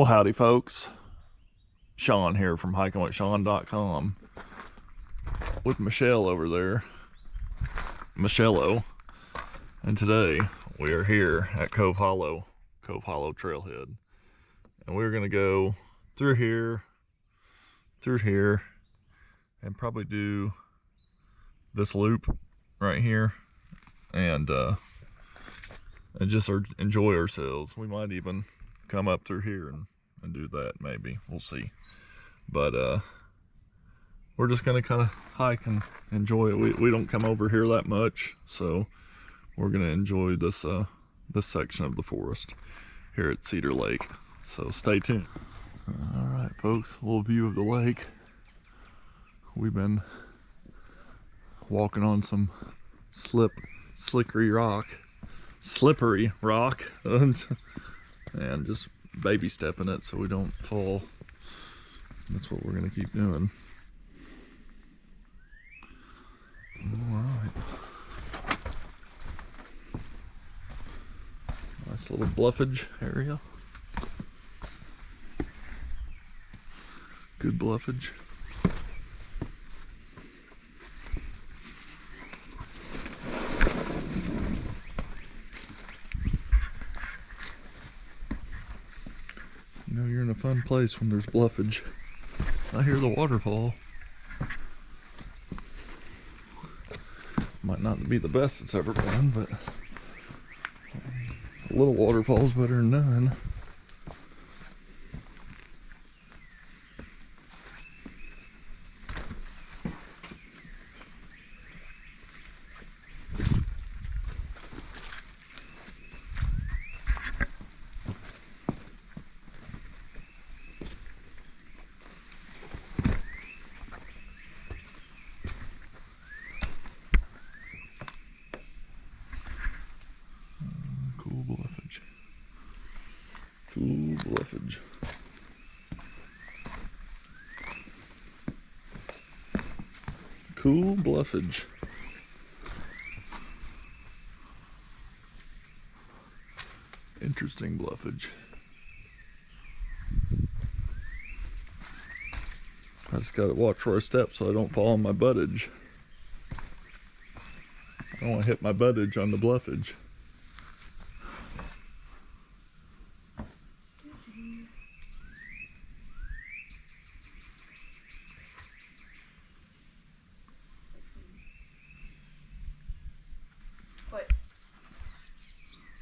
Well, howdy folks. Shawn here from hikingwithshawn.com with Michelle over there. Michello. And today we are here at Cove Hollow Trailhead. And we're gonna go through here, and probably do this loop right here and just enjoy ourselves. We might even come up through here and do that, maybe. We'll see. But we're just gonna kind of hike and enjoy it. We don't come over here that much, so we're gonna enjoy this this section of the forest here at Cedar Lake. So stay tuned. All right, folks, a little view of the lake. We've been walking on some slippery rock, and just baby stepping it so we don't fall. That's what we're gonna keep doing. All right. Nice little bluffage area. Good bluffage. You know, you're in a fun place when there's bluffage. I hear the waterfall. Might not be the best it's ever been, but a little waterfall's better than none. Cool bluffage. Cool bluffage. Interesting bluffage. I just gotta watch where I step so I don't fall on my buttage. I don't want to hit my buttage on the bluffage.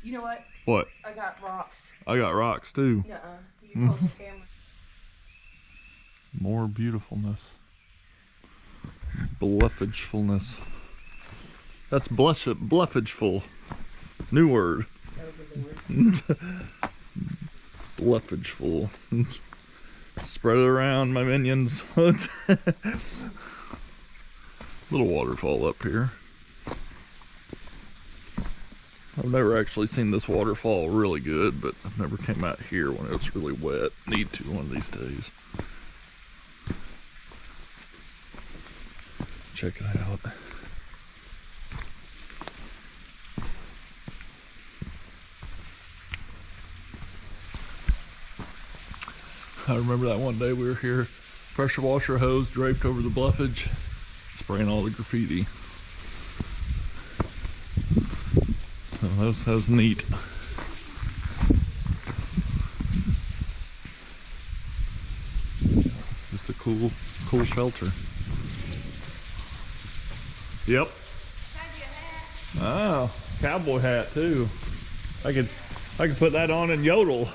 You know what? What? I got rocks. I got rocks too. Nuh-uh. You hold the camera. More beautifulness. Bluffagefulness. That's bluffageful. New word. That was a good word. Bluffageful. Spread it around, my minions. Little waterfall up here. I've never actually seen this waterfall really good, but I've never came out here when it's really wet. Need to one of these days. Check it out. I remember that one day we were here, pressure washer hose draped over the bluffage, spraying all the graffiti. That was neat. Just a cool shelter. Yep. Oh, cowboy hat too. I could put that on and yodel.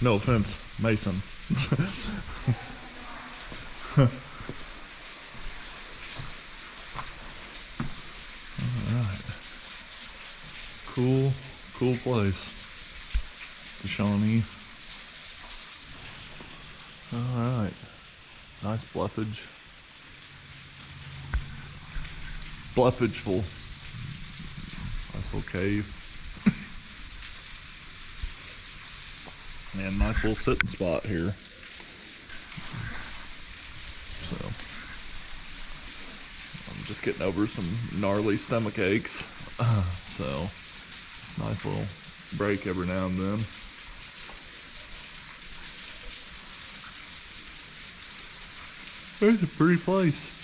No offense, Mason. Cool place. The Shawnee. Alright. Nice bluffage. Bluffageful. Nice little cave. And nice little sitting spot here. So I'm just getting over some gnarly stomach aches. So nice little break every now and then. It's a pretty place.